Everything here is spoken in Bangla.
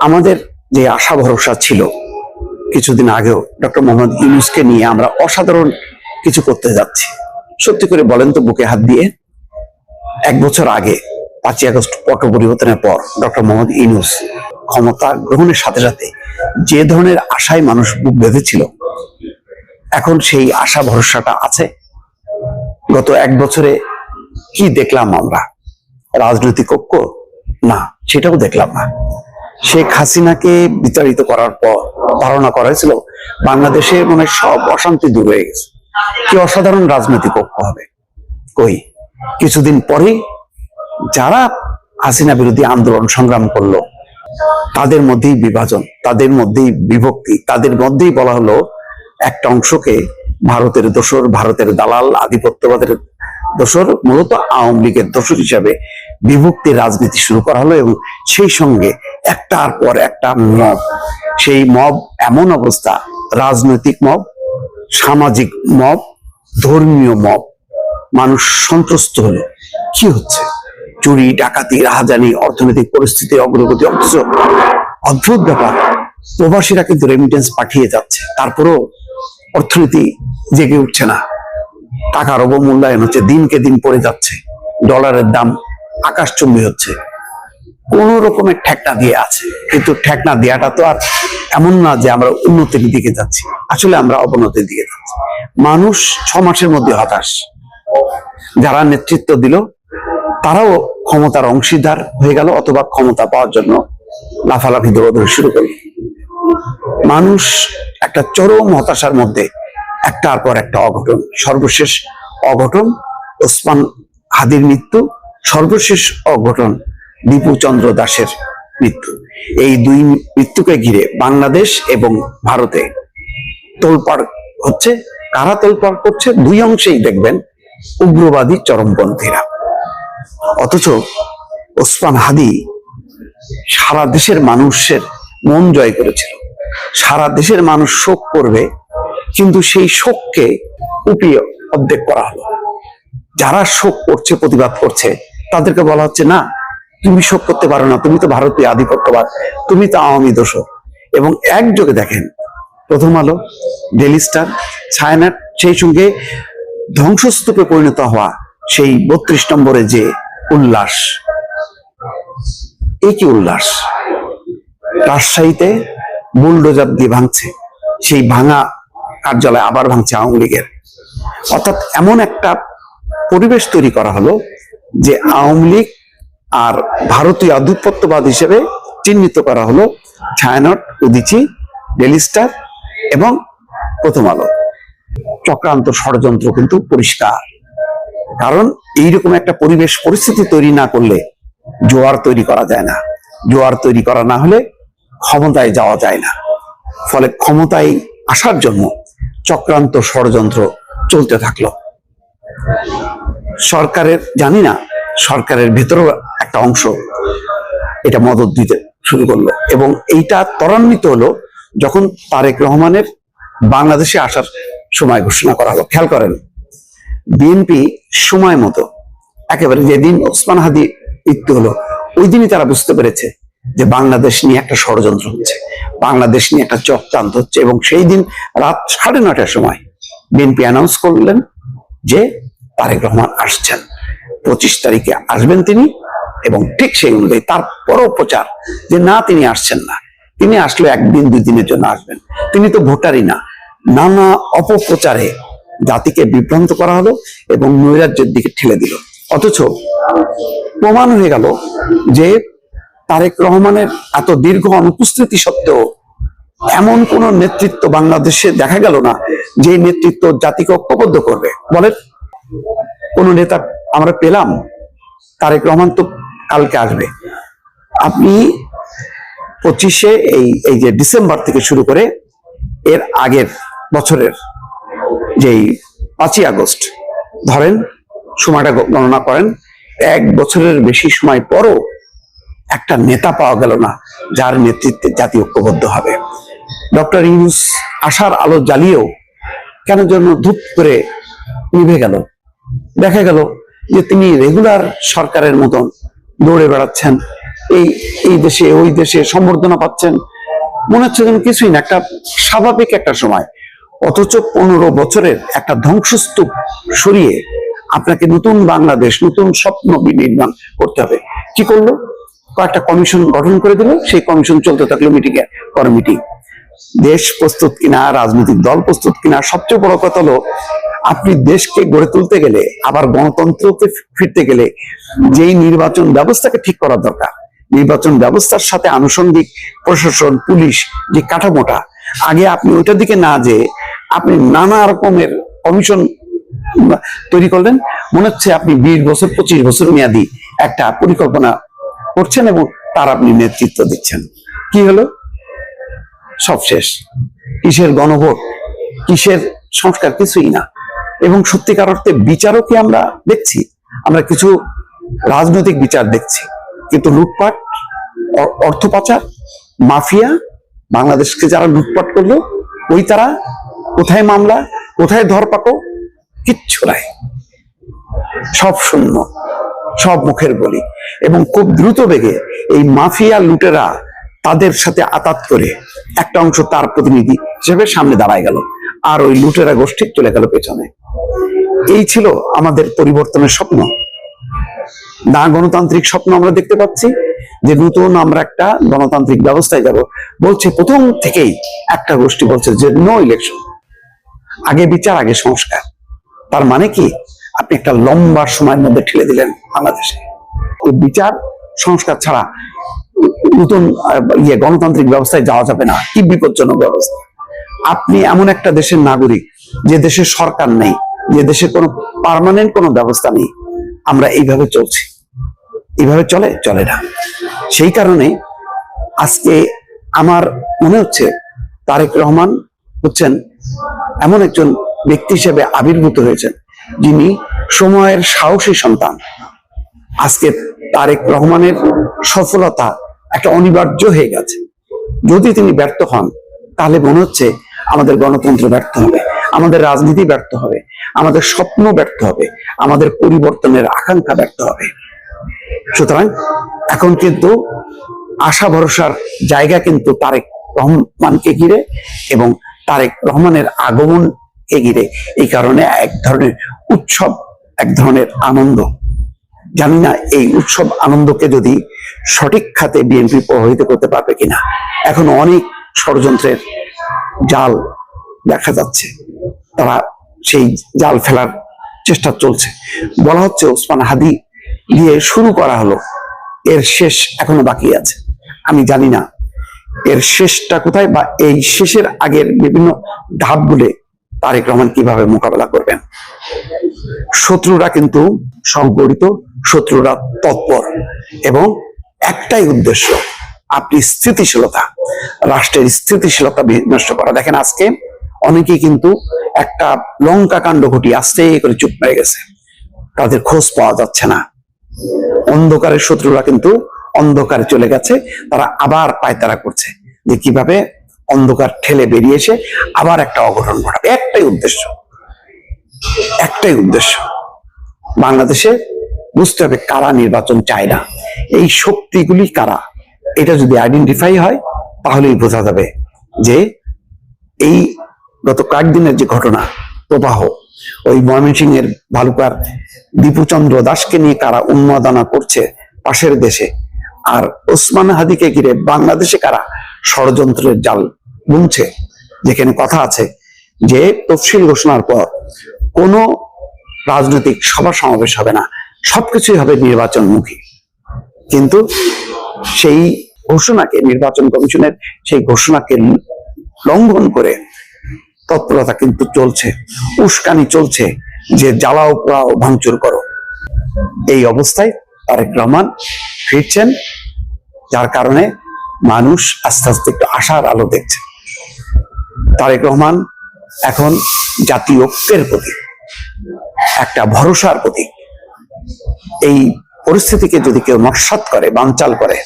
আমাদের যে আশা ভরসা ছিল কিছুদিন আগেও ডক্টর মোহাম্মদ ইউনূসকে নিয়ে আমরা অসাধারণ কিছু করতে যাচ্ছি, সত্যি করে বলেন তো বুকে হাত দিয়ে, 1 বছর আগে 5ই আগস্ট পট পরিবর্তনের পর ডক্টর মোহাম্মদ ইউনূস ক্ষমতা গ্রহণের সাথে সাথে যে ধরনের আশায় মানুষ বুক বেঁধেছিল, এখন সেই আশা ভরসাটা আছে? গত 1 বছরে কি দেখলাম আমরা? রাজনৈতিক ঐক্য না, সেটাও দেখলাম না। শেখ হাসিনাকে বিতাড়িত করার পর ধারণা করা হয়েছিল বাংলাদেশে মনে সব অশান্তি দূর হয়ে গেছে, কি অসাধারণ রাজনৈতিক ঐক্য হবে। কই, কিছুদিন পরে যারা হাসিনা বিরোধী আন্দোলন সংগ্রাম করলো তাদের মধ্যেই বিভাজন, তাদের মধ্যেই বিভক্তি, তাদের মধ্যেই বলা হলো একটা অংশকে ভারতের দোসর, ভারতের দালাল, আধিপত্যবাদের দোসর, মূলত আওয়ামী লীগের দোসর হিসাবে বিভক্তির রাজনীতি শুরু করা হলো। এবং সেই সঙ্গে একটার পর একটা মব, সেই মব এমন অবস্থা, রাজনৈতিক মব, সামাজিক মব, ধর্মীয় মব, মানুষ সন্ত্রস্ত হলো। কি হচ্ছে? চুরি, ডাকাতি, রাহাজানি, অর্থনৈতিক পরিস্থিতির অগ্রগতি। অথচ অদ্ভুত ব্যাপার, প্রবাসীরা কিন্তু রেমিটেন্স পাঠিয়ে যাচ্ছে, তারপরেও অর্থনীতি জেগে উঠছে না। টাকার অবমূল্যায়ন হচ্ছে, দিনকে দিন পড়ে যাচ্ছে, ডলারের দাম আকাশচুম্বী হচ্ছে। কোন রকমের ঠেকনা দিয়ে আছে, কিন্তু ঠেকনা দেওয়াটা তো আর এমন না যে আমরা উন্নতির দিকে যাচ্ছি, আসলে আমরা অবনতির দিকে যাচ্ছি। মানুষ 6 মাসের মধ্যে হতাশ। যারা নেতৃত্ব দিল তারাও ক্ষমতার অংশীদার হয়ে গেল, অথবা ক্ষমতা পাওয়ার জন্য লাফালাফি দৌড়াদৌড়ি শুরু করল। মানুষ একটা চরম হতাশার মধ্যে, একটার পর একটা অঘটন। সর্বশেষ অঘটন ওসমান হাদির মৃত্যু, সর্বশেষ অঘটন দীপু চন্দ্র দাসের মৃত্যু। এই দুই মৃত্যুকে ঘিরে বাংলাদেশ এবং ভারতে তোলপাড় হচ্ছে। কারা তোলপাড় করছে? দুই অংশেই দেখবেন উগ্রবাদী চরমপন্থীরা। অথচ ওসমান হাদি সারা দেশের মানুষের মন জয় করেছিল। সারা দেশের মানুষ শোক করবে, কিন্তু সেই শোককে কুপিয়ে অর্ধেক করা হলো। যারা শোক করছে, প্রতিবাদ করছে, তাদেরকে বলা হচ্ছে না, তুমি শোক করতে পারো না, তুমি তো ভারতীয় আধিপত্যবাদ, তুমি তো আওয়ামী দোসর। এবং একযোগে দেখেন প্রথম আলো, ডেইলি স্টার, ছায়ানট, সেই সঙ্গে ধ্বংসস্তূপে পরিণত হওয়া সেই 32 নম্বরে যে উল্লাস, এই কি উল্লাস! রাজশাহীতে বুলডোজার দিয়ে ভাঙছে, সেই ভাঙা কার্যালয় আবার ভাঙছে আওয়ামী লীগের। অর্থাৎ এমন একটা পরিবেশ তৈরি করা হলো যে আওয়ামী লীগ আর ভারতীয় আধিপত্যবাদ হিসেবে চিহ্নিত করা হলো ছায়ানট, উদীচী, ডেইলি স্টার এবং প্রথম আলো। চক্রান্ত, ষড়যন্ত্র কিন্তু পরিষ্কার। কারণ এইরকম একটা পরিবেশ পরিস্থিতি তৈরি না করলে জোয়ার তৈরি করা যায় না। জোয়ার তৈরি করা না হলে ক্ষমতায় যাওয়া যায় না। ফলে ক্ষমতায় আসার জন্য চক্রান্ত, ষড়যন্ত্র চলতে থাকলো। সরকারের, জানি না, সরকারের ভেতরেও একটা অংশ এটা মদদ দিতে শুরু করলো। এবং এইটা ত্বরান্বিত হলো যখন তারেক রহমানের বাংলাদেশে আসার সময় ঘোষণা করা হলো। খেয়াল করেন, বিএনপি সময় মতো, একেবারে যেদিন ওসমান হাদি মৃত্যু হলো ওই দিনই তারা বুঝতে পেরেছে যে বাংলাদেশ নিয়ে একটা ষড়যন্ত্র হচ্ছে, বাংলাদেশ নিয়ে একটা চক্রান্ত হচ্ছে। এবং সেই দিন রাত 9:30টার সময় বিএনপি অ্যানাউন্স করলেন যে তারেক রহমান আসছেন, 25 তারিখে আসবেন তিনি। এবং ঠিক সেই অনুযায়ী তারপরও প্রচার যে না, তিনি আসছেন না, তিনি আসলে 1-2 দিনের জন্য আসবেন, তিনি তো ভোটারই না। নানা অপপ্রচারে জাতিকে বিভ্রান্ত করা হলো এবং নৈরাজ্যের দিকে ঠেলে দিল। অথচ প্রমাণ হয়ে গেল যে তারেক রহমানের এত দীর্ঘ অনুপস্থিতি সত্ত্বেও এমন কোন নেতৃত্ব বাংলাদেশে দেখা গেল না যে নেতৃত্ব জাতিকে ঐক্যবদ্ধ করবে। বলেন, কোন নেতা আমরা পেলাম? তারেক রহমান তো কালকে আসবে। আপনি 25-এ এই যে ডিসেম্বর থেকে শুরু করে এর আগের বছরের যেই 5ই আগস্ট ধরেন, সময়টা গণনা করেন, 1 বছরের বেশি সময় পরও একটা নেতা পাওয়া গেল না যার নেতৃত্বে জাতি ঐক্যবদ্ধ হবে। ডক্টর ইউনূস আশার আলো জ্বালিয়েও কেন যেন ধূপ করে নিভে গেল। দেখা গেল যে তিনি রেগুলার সরকারের মতন দৌড়ে বেড়াচ্ছেন, এই এই দেশে ওই দেশে সম্বর্ধনা পাচ্ছেন, মনে হচ্ছে যেন কিছুই না, একটা স্বাভাবিক একটা সময়। অথচ 15 বছরের একটা ধ্বংসস্তূপ সরিয়ে আপনাকে নতুন বাংলাদেশ, নতুন স্বপ্ন বিনির্মাণ করতে হবে। কি করলো? কয়েকটা কমিশন গঠন করে দিল, সেই কমিশন চলতে থাকলো মিটিং এ পর মিটিং। দেশ প্রস্তুত কিনা, রাজনৈতিক দল প্রস্তুত কিনা, সবচেয়ে বড় কথা হলো আপনি দেশকে গড়ে তুলতে গেলে, আবার গণতন্ত্রতে ফিরতে গেলে যেই নির্বাচন ব্যবস্থাকে ঠিক করা দরকার, নির্বাচন ব্যবস্থার সাথে আনুষঙ্গিক প্রশাসন, পুলিশ যে কাঠামোটা, আগে আপনি ওইটার দিকে না যে আপনি নানা রকমের কমিশন তৈরি করলেন। মনে হচ্ছে আপনি 20 বছর 25 বছর মেয়াদি একটা পরিকল্পনা করছেন এবং তার আপনি নেতৃত্ব দিচ্ছেন। কি হলো? সব শেষ। কিসের গণভোট, কিসের সংস্কার? কিছুই না। এবং সত্যিকার অর্থে বিচারও কি আমরা দেখছি? আমরা কিছু রাজনৈতিক বিচার দেখছি, কিন্তু লুটপাট, অর্থ পাচার, মাফিয়া, বাংলাদেশকে যারা লুটপাট করলো ওই তারা, কোথায় মামলা, কোথায় ধরপাকড়? কিচ্ছু নাই, সব শূন্য, সব মুখের বলি। এবং খুব দ্রুত বেগে এই মাফিয়া লুটেরা তাদের সাথে আতাত করে একটা অংশ তার প্রতিনিধি হিসেবে সামনে দাঁড়ায় গেল, আর ওই লুটেরা গোষ্ঠী চলে গেল পেছনে। এই ছিল আমাদের পরিবর্তনের স্বপ্ন না? গণতান্ত্রিক স্বপ্ন আমরা দেখতে পাচ্ছি যে নতুন আমরা একটা গণতান্ত্রিক ব্যবস্থায় যাব, বলছে প্রথম থেকেই একটা গোষ্ঠী বলছে যে নো ইলেকশন, আগে বিচার, আগে সংস্কার। তার মানে কি? আপনি একটা লম্বা সময়ের মধ্যে ঠেলে দিলেন বাংলাদেশে। এই বিচার সংস্কার ছাড়া নতুন গণতান্ত্রিক ব্যবস্থায় যাওয়া যাবে না। কি বিপজ্জনক ব্যবস্থা! আপনি এমন একটা দেশের নাগরিক যে দেশের সরকার নেই, যে দেশে কোনো পার্মানেন্ট কোনো ব্যবস্থা নেই। আমরা এইভাবে চলছি, এইভাবে চলে না। সেই কারণে আজকে আমার মনে হচ্ছে তারেক রহমান হচ্ছেন এমন একজন ব্যক্তি হিসেবে আবির্ভূত হয়েছেন যিনি সময়ের সাহসী সন্তান। আজকে তারেক রহমানের সফলতা একটা অনিবার্য হয়ে গেছে। যদি তিনি ব্যর্থ হন তাহলে মনে হচ্ছে আমাদের গণতন্ত্র ব্যর্থ হবে, আমাদের রাজনীতি ব্যর্থ হবে, আমাদের স্বপ্ন ব্যর্থ হবে, আমাদের পরিবর্তনের আকাঙ্ক্ষা ব্যর্থ হবে। সুতরাং এখন কিন্তু আশা ভরসার জায়গা কিন্তু তারেক রহমানকে ঘিরে এবং তারেক রহমানের আগমনকে ঘিরে। এই কারণে এক ধরনের উৎসব, এক ধরনের আনন্দ। জানি না এই উৎসব আনন্দকে যদি সঠিক খাতে বিএনপি প্রভাবিত করতে পারবে কিনা। এখন অনেক ষড়যন্ত্রের জাল দেখা যাচ্ছে, তারা সেই জাল ফেলার চেষ্টা চলছে। বলা হচ্ছে ওসমান হাদি দিয়ে শুরু করা হলো, এর শেষ এখনো বাকি আছে। আমি জানি না এর শেষটা কোথায়, বা এই শেষের আগের বিভিন্ন ধাপগুলো তারেক রহমান কিভাবে মোকাবেলা করবেন। শত্রুরা কিন্তু সংগঠিত, শত্রুরা তৎপর, এবং একটাই উদ্দেশ্য, আপনি স্থিতিশীলতা, রাষ্ট্রের স্থিতিশীলতা বিনষ্ট করা। দেখেন আজকে অনেকেই কিন্তু একটা লঙ্কা কাণ্ড ঘটিয়ে আস্তে করে চুপ মেরে গেছে, তাদের খোঁজ পাওয়া যাচ্ছে না। অন্ধকারের শত্রুরা কিন্তু অন্ধকারে চলে গেছে, তারা আবার পায়তারা করছে যে কিভাবে অন্ধকার ঠেলে বেরিয়ে এসে আবার একটা অঘটন ঘটাবে। একটাই উদ্দেশ্য, বাংলাদেশে বুঝতে হবে কারা নির্বাচন চায় না, এই শক্তিগুলি কারা। এটা যদি আইডেন্টিফাই হয় তাহলেই বোঝা যাবে যে এই গত কয়েকদিনের যে ঘটনা প্রবাহ, ওই ময়মনসিংহের ভালুকার দীপুচন্দ্র দাসকে নিয়ে কারা উন্মাদনা করছে পাশের দেশে, আর ওসমান হাদিকে ঘিরে বাংলাদেশে কারা ষড়যন্ত্রের জাল বুনছে। যেখানে কথা আছে যে তফসিল ঘোষণার পর কোনো রাজনৈতিক সভা সমাবেশ হবে না, সবকিছুই হবে নির্বাচনমুখী। কিন্তু সেই ঘোষণাকে, নির্বাচন কমিশনের সেই ঘোষণাকে লঙ্ঘন করে তৎপরতা কিন্তু চলছে, উস্কানি চলছে যে জ্বালাও পোড়াও ভাঙচুর করো। এই অবস্থায় তারেক রহমান ফিরছেন, যার কারণে মানুষ আস্তে আস্তে একটু আশার আলো দেখছে। তারেক রহমান এখন জাতীয় ঐক্যের প্রতীক, একটা ভরসার প্রতীক। এই পরিস্থিতিকে যদি কেউ নস্যাৎ করে, বানচাল করে,